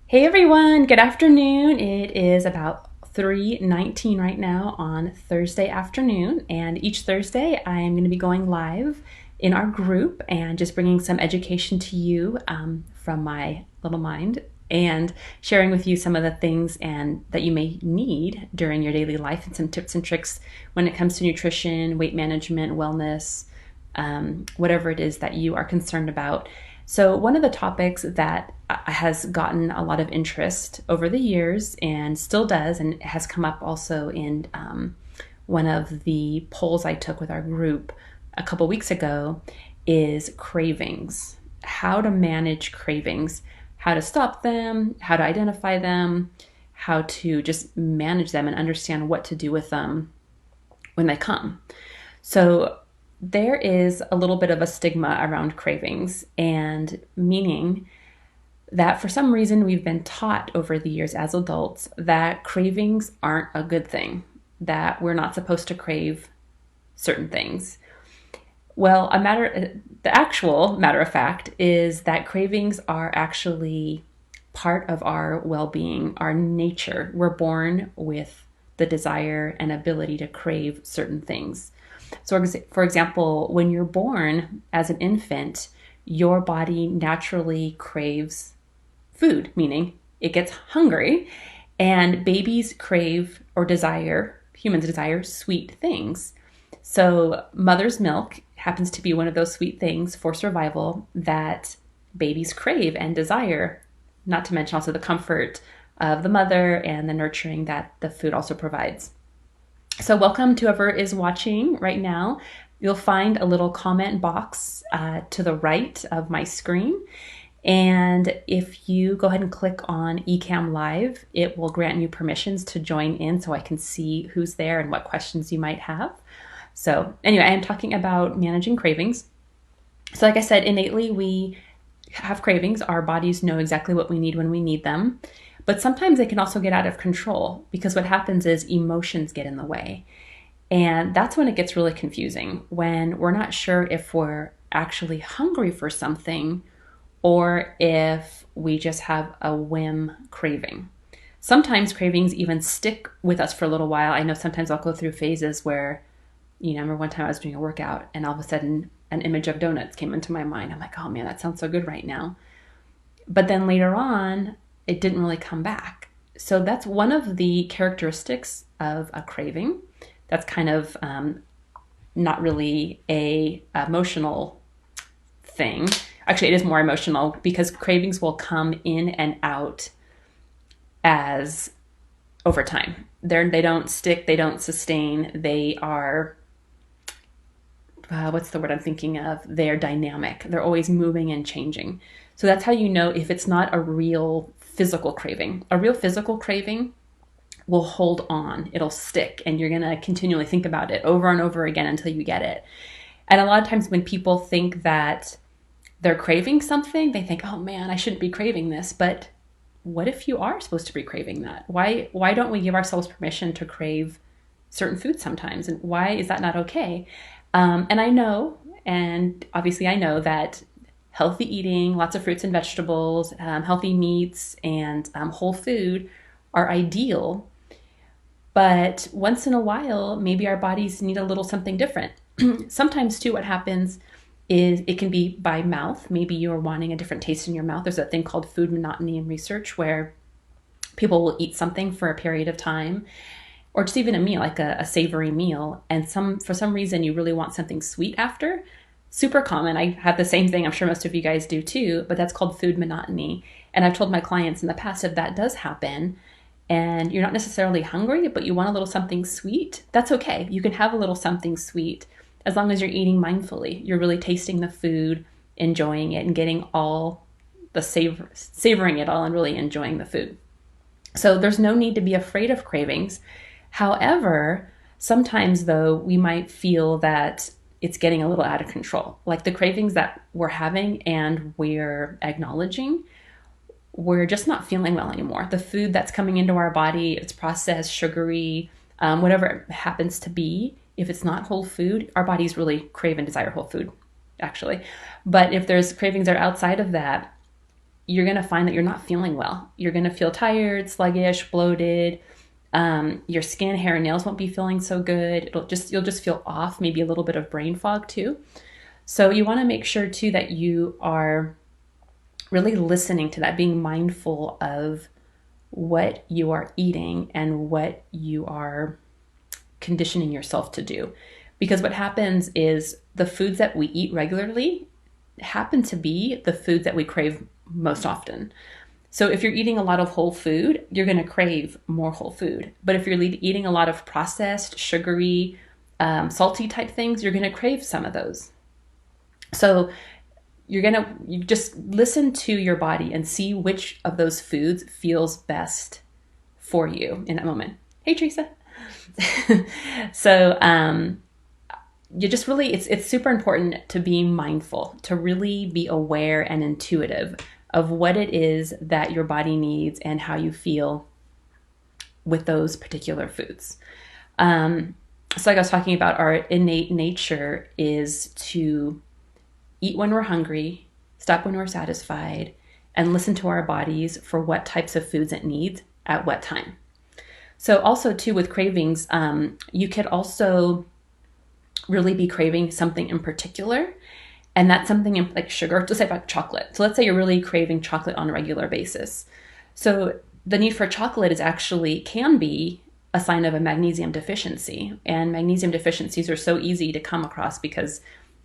Hey everyone, good afternoon. It is about 3:19 right now on Thursday afternoon, and each Thursday I am going to be going live in our group and just bringing some education to you from my little mind and sharing with you some of the things and that you may need during your daily life and some tips and tricks when it comes to nutrition, weight management, wellness, whatever it is that you are concerned about. So one of the topics that has gotten a lot of interest over the years and still does, and has come up also in one of the polls I took with our group a couple weeks ago, is cravings. How to manage cravings, how to stop them, how to identify them, how to just manage them and understand what to do with them when they come. So there is a little bit of a stigma around cravings, and meaning that for some reason we've been taught over the years as adults that cravings aren't a good thing, that we're not supposed to crave certain things. Well, the actual matter of fact is that cravings are actually part of our well-being, our nature. We're born with the desire and ability to crave certain things. So, for example, when you're born as an infant, your body naturally craves food, meaning it gets hungry, and babies crave or desire, humans desire sweet things. So mother's milk happens to be one of those sweet things for survival that babies crave and desire, not to mention also the comfort of the mother and the nurturing that the food also provides. So welcome to whoever is watching right now. You'll find a little comment box to the right of my screen. And if you go ahead and click on Ecamm Live, it will grant you permissions to join in so I can see who's there and what questions you might have. So anyway, I am talking about managing cravings. So like I said, innately we have cravings. Our bodies know exactly what we need when we need them. But sometimes they can also get out of control because what happens is emotions get in the way. And that's when it gets really confusing, when we're not sure if we're actually hungry for something or if we just have a whim craving. Sometimes cravings even stick with us for a little while. I know sometimes I'll go through phases where, I remember one time I was doing a workout and all of a sudden an image of donuts came into my mind. I'm like, oh man, that sounds so good right now. But then later on, it didn't really come back. So that's one of the characteristics of a craving. That's kind of not really a emotional thing. Actually, it is more emotional because cravings will come in and out as over time. They don't stick, they don't sustain, they are, what's the word I'm thinking of? They're dynamic. They're always moving and changing. So that's how you know if it's not a real physical craving. A real physical craving will hold on, it'll stick, and you're going to continually think about it over and over again until you get it. And a lot of times when people think that they're craving something, they think, oh man, I shouldn't be craving this. But what if you are supposed to be craving that? Why don't we give ourselves permission to crave certain foods sometimes? And why is that not okay? And I know, and obviously I know that healthy eating, lots of fruits and vegetables, healthy meats, and whole food are ideal. But once in a while, maybe our bodies need a little something different. Sometimes too, what happens is it can be by mouth. Maybe you're wanting a different taste in your mouth. There's a thing called food monotony in research where people will eat something for a period of time, or just even a meal, like a savory meal, and for some reason you really want something sweet after. Super common. I have the same thing. I'm sure most of you guys do too, but that's called food monotony. And I've told my clients in the past, if that does happen and you're not necessarily hungry, but you want a little something sweet, that's okay. You can have a little something sweet as long as you're eating mindfully. You're really tasting the food, enjoying it, and getting all the savoring it all and really enjoying the food. So there's no need to be afraid of cravings. However, sometimes though, we might feel that it's getting a little out of control. Like the cravings that we're having and we're acknowledging, we're just not feeling well anymore. The food that's coming into our body, it's processed, sugary, whatever it happens to be. If it's not whole food, our bodies really crave and desire whole food, actually. But if there's cravings that are outside of that, you're going to find that you're not feeling well. You're going to feel tired, sluggish, bloated. Your skin, hair, and nails won't be feeling so good. You'll just feel off, maybe a little bit of brain fog too. So you want to make sure too that you are really listening to that, being mindful of what you are eating and what you are conditioning yourself to do. Because what happens is the foods that we eat regularly happen to be the foods that we crave most often. So if you're eating a lot of whole food, you're going to crave more whole food. But if you're eating a lot of processed, sugary, salty type things, you're going to crave some of those. So you just listen to your body and see which of those foods feels best for you in that moment. Hey, Teresa. So you just really, it's super important to be mindful, to really be aware and intuitive of what it is that your body needs and how you feel with those particular foods. So like I was talking about, our innate nature is to eat when we're hungry, stop when we're satisfied, and listen to our bodies for what types of foods it needs at what time. So also too, with cravings, you could also really be craving something in particular. And that's something like sugar, let's say like chocolate. So let's say you're really craving chocolate on a regular basis. So the need for chocolate can be a sign of a magnesium deficiency. And magnesium deficiencies are so easy to come across because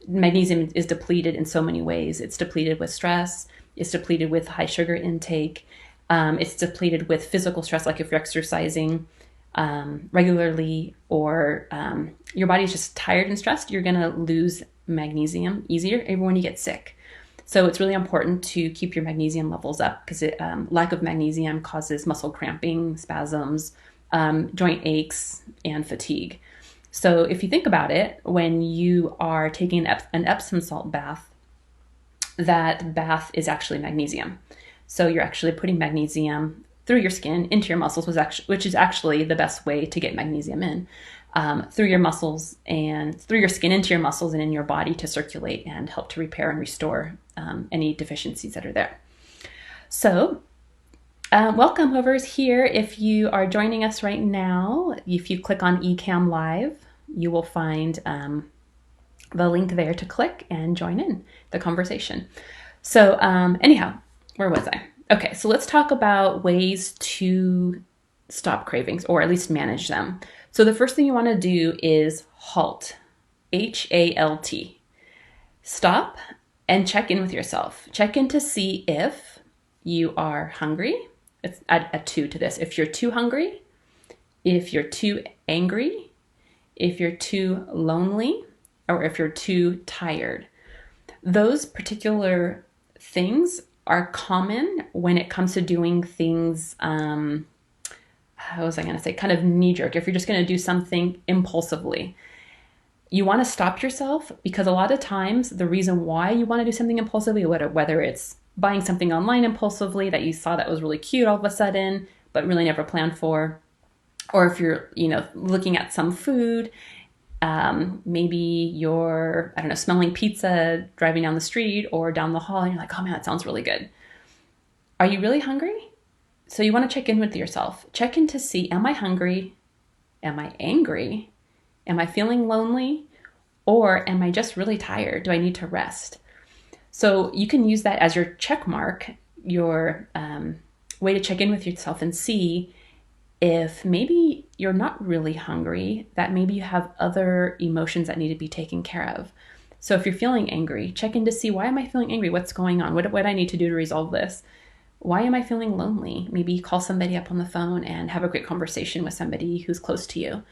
magnesium is depleted in so many ways. It's depleted with stress. It's depleted with high sugar intake. It's depleted with physical stress, like if you're exercising regularly, or your body's just tired and stressed, you're going to lose magnesium easier even when you get sick. So it's really important to keep your magnesium levels up, because lack of magnesium causes muscle cramping, spasms, joint aches, and fatigue. So if you think about it, when you are taking an Epsom salt bath, that bath is actually magnesium. So you're actually putting magnesium through your skin into your muscles, which is actually the best way to get magnesium in, through your muscles and through your skin into your muscles and in your body to circulate and help to repair and restore any deficiencies that are there. So welcome, whoever's here. If you are joining us right now, if you click on eCam Live, you will find the link there to click and join in the conversation. So anyhow, where was I? Okay, so let's talk about ways to stop cravings, or at least manage them. So the first thing you want to do is halt, HALT. Stop and check in with yourself. Check in to see if you are hungry. Let's add a 2 to this. If you're too hungry, if you're too angry, if you're too lonely, or if you're too tired. Those particular things are common when it comes to doing things, how was I going to say, kind of knee-jerk. If you're just going to do something impulsively, you want to stop yourself, because a lot of times the reason why you want to do something impulsively, whether it's buying something online impulsively that you saw that was really cute all of a sudden, but really never planned for, or if you're, looking at some food, maybe you're, smelling pizza driving down the street or down the hall, and you're like, oh man, that sounds really good. Are you really hungry? So you want to check in with yourself. Check in to see, am I hungry? Am I angry? Am I feeling lonely? Or am I just really tired? Do I need to rest? So you can use that as your check mark, your way to check in with yourself and see if maybe you're not really hungry, that maybe you have other emotions that need to be taken care of. So if you're feeling angry, check in to see, why am I feeling angry? What's going on? What do I need to do to resolve this? Why am I feeling lonely? Maybe call somebody up on the phone and have a great conversation with somebody who's close to you.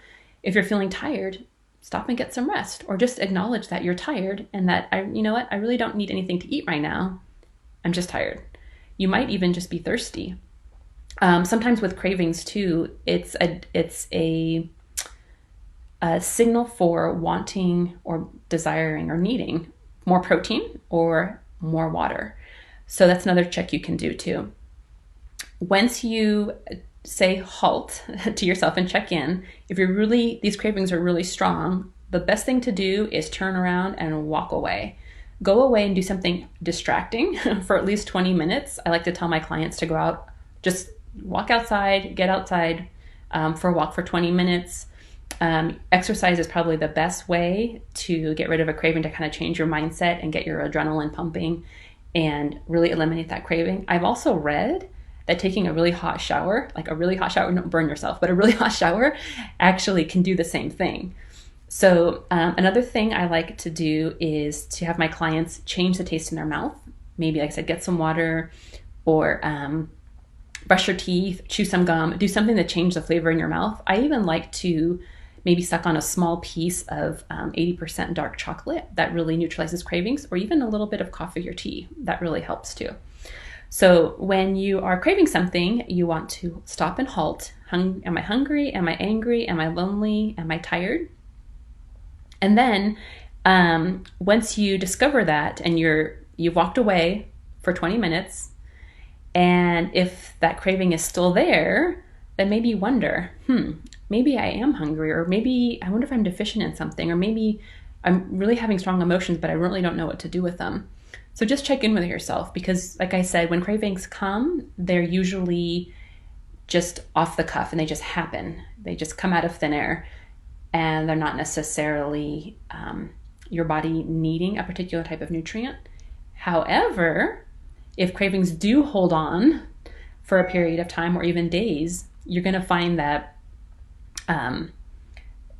If you're feeling tired, stop and get some rest, or just acknowledge that you're tired and that, I really don't need anything to eat right now. I'm just tired. You might even just be thirsty. Sometimes with cravings too, it's a signal for wanting or desiring or needing more protein or more water. So that's another check you can do too. Once you say halt to yourself and check in, if these cravings are really strong, the best thing to do is turn around and walk away. go away and do something distracting for at least 20 minutes. I like to tell my clients to go out, just walk outside, get outside for a walk for 20 minutes. Exercise is probably the best way to get rid of a craving, to kind of change your mindset and get your adrenaline pumping and really eliminate that craving. I've also read that taking a really hot shower, like a really hot shower, don't burn yourself, but a really hot shower actually can do the same thing. So another thing I like to do is to have my clients change the taste in their mouth. Maybe, like I said, get some water, or brush your teeth, chew some gum, do something to change the flavor in your mouth. I even like to maybe suck on a small piece of 80% dark chocolate. That really neutralizes cravings, or even a little bit of coffee or tea. That really helps too. So when you are craving something, you want to stop and halt. Am I hungry? Am I angry? Am I lonely? Am I tired? And then once you discover that and you've walked away for 20 minutes, and if that craving is still there, then maybe you wonder, maybe I am hungry, or maybe I wonder if I'm deficient in something, or maybe I'm really having strong emotions, but I really don't know what to do with them. So just check in with yourself, because like I said, when cravings come, they're usually just off the cuff and they just happen. They just come out of thin air, and they're not necessarily your body needing a particular type of nutrient. However, if cravings do hold on for a period of time or even days, you're going to find that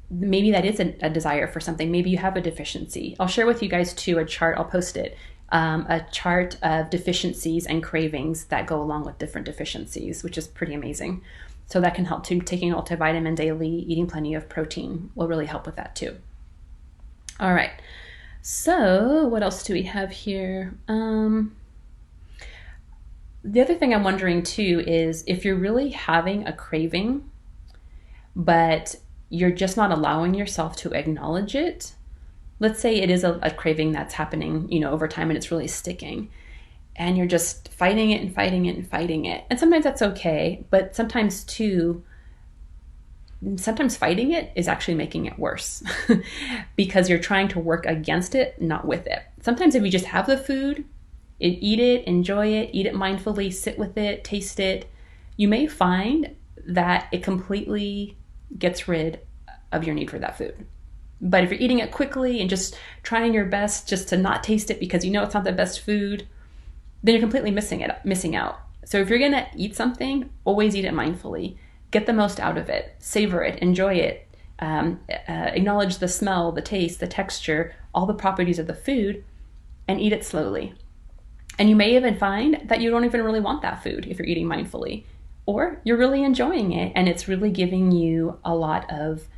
maybe that is a desire for something. Maybe you have a deficiency. I'll share with you guys too a chart, I'll post it, a chart of deficiencies and cravings that go along with different deficiencies, which is pretty amazing. So that can help too. Taking a multivitamin daily, eating plenty of protein will really help with that too. All right. So what else do we have here? The other thing I'm wondering too is if you're really having a craving, but you're just not allowing yourself to acknowledge it. Let's say it is a craving that's happening, over time, and it's really sticking, and you're just fighting it and fighting it and fighting it. And sometimes that's okay, but sometimes fighting it is actually making it worse because you're trying to work against it, not with it. Sometimes if you just have the food, eat it, enjoy it, eat it mindfully, sit with it, taste it, you may find that it completely gets rid of your need for that food. But if you're eating it quickly and just trying your best just to not taste it because it's not the best food, then you're completely missing out. So if you're going to eat something, always eat it mindfully. Get the most out of it. Savor it. Enjoy it. Acknowledge the smell, the taste, the texture, all the properties of the food, and eat it slowly. And you may even find that you don't even really want that food if you're eating mindfully, or you're really enjoying it and it's really giving you a lot of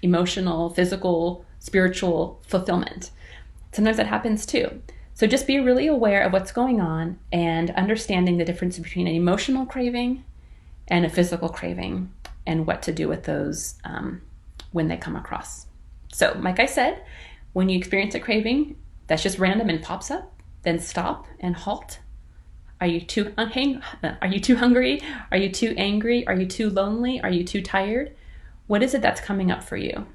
emotional, physical, spiritual fulfillment. Sometimes that happens too. So just be really aware of what's going on and understanding the difference between an emotional craving and a physical craving, and what to do with those when they come across. So like I said, when you experience a craving that's just random and pops up, then stop and halt. Are you too hungry? Are you too angry? Are you too lonely? Are you too tired? What is it that's coming up for you?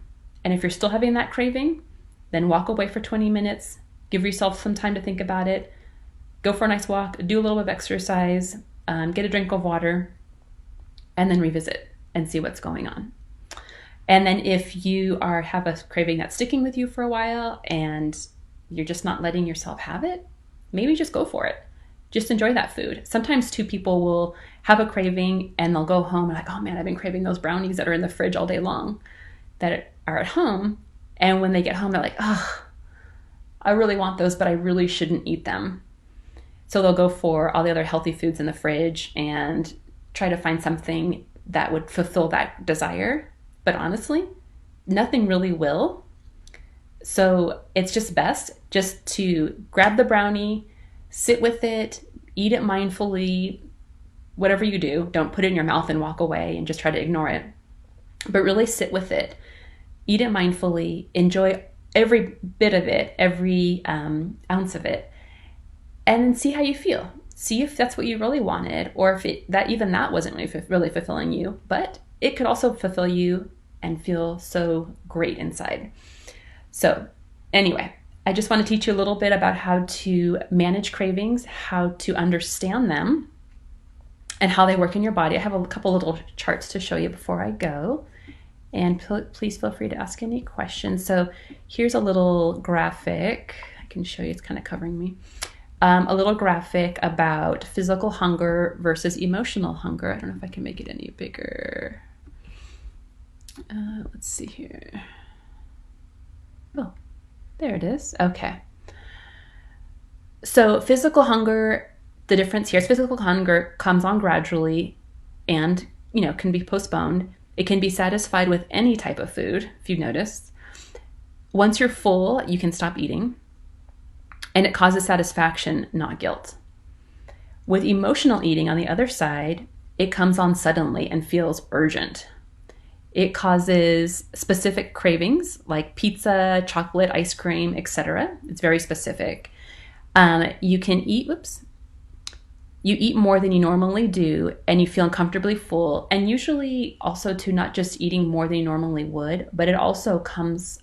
And if you're still having that craving, then walk away for 20 minutes. Give yourself some time to think about it. Go for a nice walk. Do a little bit of exercise. Get a drink of water. And then revisit and see what's going on. And then if you have a craving that's sticking with you for a while and you're just not letting yourself have it, maybe just go for it. Just enjoy that food. Sometimes too, people will have a craving and they'll go home and like, oh man, I've been craving those brownies that are in the fridge all day long that are at home. And when they get home, they're like, oh, I really want those, but I really shouldn't eat them. So they'll go for all the other healthy foods in the fridge and try to find something that would fulfill that desire. But honestly, nothing really will. So it's just best just to grab the brownie, sit with it, eat it mindfully, whatever you do. Don't put it in your mouth and walk away and just try to ignore it. But really sit with it, eat it mindfully, enjoy every bit of it, every ounce of it, and then see how you feel. See if that's what you really wanted, or if that wasn't really fulfilling you, but it could also fulfill you and feel so great inside. So anyway, I just want to teach you a little bit about how to manage cravings, how to understand them, and how they work in your body. I have a couple little charts to show you before I go. And please feel free to ask any questions. So here's a little graphic. I can show you, it's kind of covering me. A little graphic about physical hunger versus emotional hunger. I don't know if I can make it any bigger. Let's see here. Oh, there it is. Okay. So physical hunger, the difference here is physical hunger comes on gradually and, can be postponed. It can be satisfied with any type of food, if you've noticed. Once you're full, you can stop eating. And it causes satisfaction, not guilt. With emotional eating, on the other side, it comes on suddenly and feels urgent. It causes specific cravings like pizza, chocolate, ice cream, etc. It's very specific. You eat more than you normally do, and you feel uncomfortably full. And usually also to not just eating more than you normally would, but it also comes,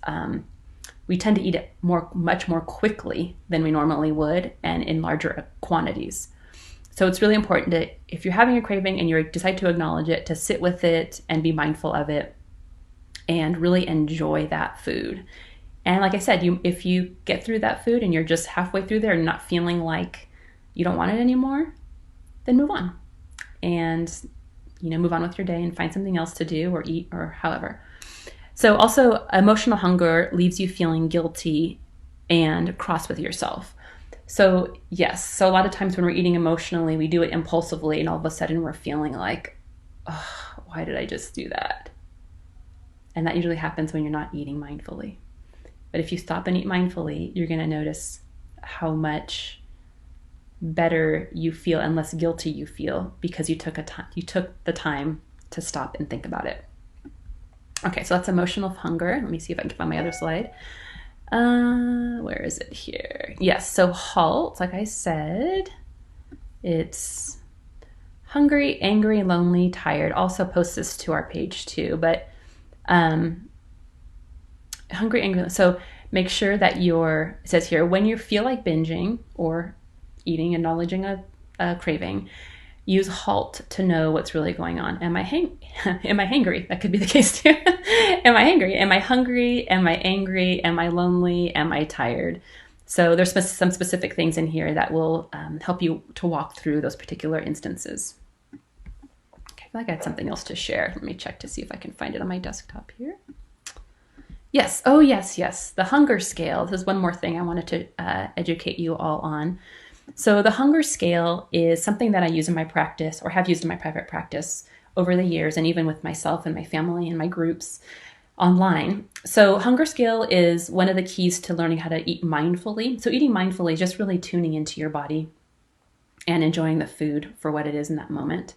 we tend to eat it much more quickly than we normally would and in larger quantities. So it's really important to, if you're having a craving and you decide to acknowledge it, to sit with it and be mindful of it and really enjoy that food. And like I said, if you get through that food and you're just halfway through there and not feeling like you don't want it anymore, then move on and, move on with your day and find something else to do or eat or however. So also emotional hunger leaves you feeling guilty and cross with yourself. So yes, so a lot of times when we're eating emotionally, we do it impulsively and all of a sudden we're feeling like, oh, why did I just do that? And that usually happens when you're not eating mindfully. But if you stop and eat mindfully, you're going to notice how much better you feel and less guilty you feel because you took the time to stop and think about it. Okay, so that's emotional hunger. Let me see if I can find my other slide. Where is it here? Yes, so HALT, like I said, it's hungry, angry, lonely, tired. Also post this to our page too, but hungry, angry. So make sure that it says here, when you feel like binging or eating, acknowledging a craving, use HALT to know what's really going on. Am I hangry? That could be the case too. Am I hangry? Am I hungry? Am I angry? Am I lonely? Am I tired? So there's some specific things in here that will help you to walk through those particular instances. Okay, I feel like I had something else to share. Let me check to see if I can find it on my desktop here. Yes. Oh, yes. The hunger scale. This is one more thing I wanted to educate you all on. So the hunger scale is something that I use in my practice or have used in my private practice over the years and even with myself and my family and my groups online. So hunger scale is one of the keys to learning how to eat mindfully. So eating mindfully is just really tuning into your body and enjoying the food for what it is in that moment.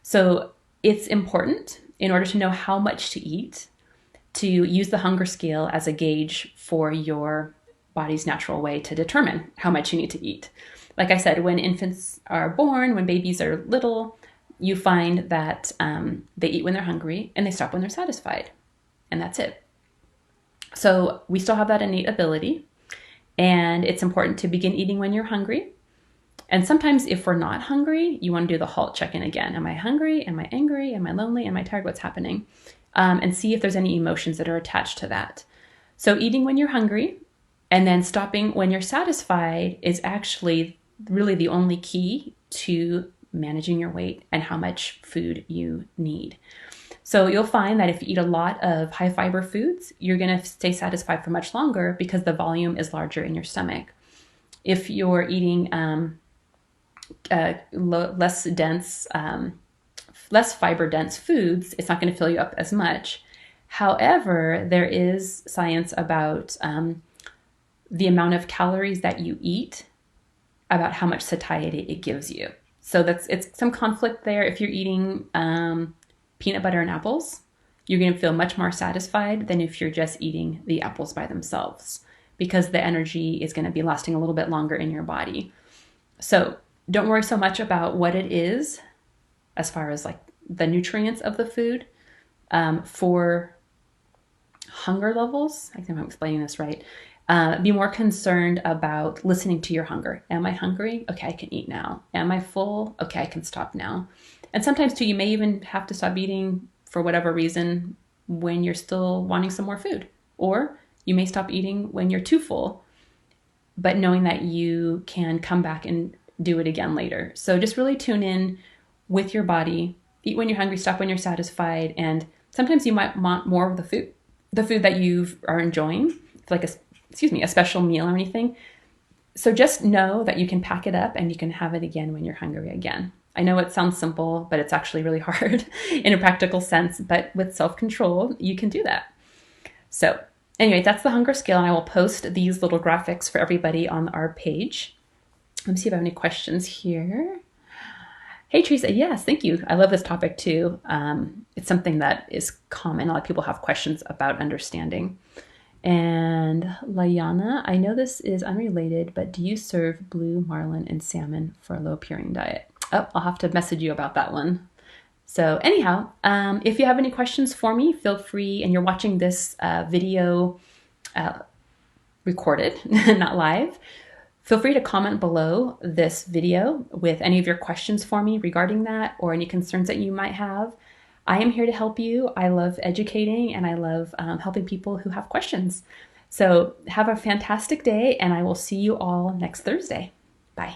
So it's important in order to know how much to eat to use the hunger scale as a gauge for your body's natural way to determine how much you need to eat. Like I said, when infants are born, when babies are little, you find that they eat when they're hungry and they stop when they're satisfied. And that's it. So we still have that innate ability. And it's important to begin eating when you're hungry. And sometimes if we're not hungry, you want to do the HALT check-in again. Am I hungry? Am I angry? Am I lonely? Am I tired? What's happening? And see if there's any emotions that are attached to that. So eating when you're hungry and then stopping when you're satisfied is actually really the only key to managing your weight and how much food you need. So you'll find that if you eat a lot of high fiber foods, you're going to stay satisfied for much longer because the volume is larger in your stomach. If you're eating less dense, less fiber dense foods, it's not going to fill you up as much. However, there is science about the amount of calories that you eat, about how much satiety it gives you. So it's some conflict there. If you're eating peanut butter and apples, you're going to feel much more satisfied than if you're just eating the apples by themselves, because the energy is going to be lasting a little bit longer in your body. So don't worry so much about what it is as far as like the nutrients of the food. For hunger levels, I think I'm explaining this right. Be more concerned about listening to your hunger. Am I hungry? Okay, I can eat now. Am I full? Okay, I can stop now. And sometimes too, you may even have to stop eating for whatever reason when you're still wanting some more food. Or you may stop eating when you're too full, but knowing that you can come back and do it again later. So just really tune in with your body. Eat when you're hungry, stop when you're satisfied. And sometimes you might want more of the food that you are enjoying, like a special meal or anything. So just know that you can pack it up and you can have it again when you're hungry again. I know it sounds simple, but it's actually really hard in a practical sense. But with self-control, you can do that. So anyway, that's the hunger scale, and I will post these little graphics for everybody on our page. Let me see if I have any questions here. Hey, Teresa. Yes, thank you. I love this topic too. It's something that is common. A lot of people have questions about understanding. And Layana, I know this is unrelated, but do you serve blue marlin and salmon for a low purine diet? Oh, I'll have to message you about that one. So anyhow, if you have any questions for me, feel free, and you're watching this video recorded, not live, feel free to comment below this video with any of your questions for me regarding that or any concerns that you might have. I am here to help you. I love educating and I love helping people who have questions. So have a fantastic day, and I will see you all next Thursday. Bye.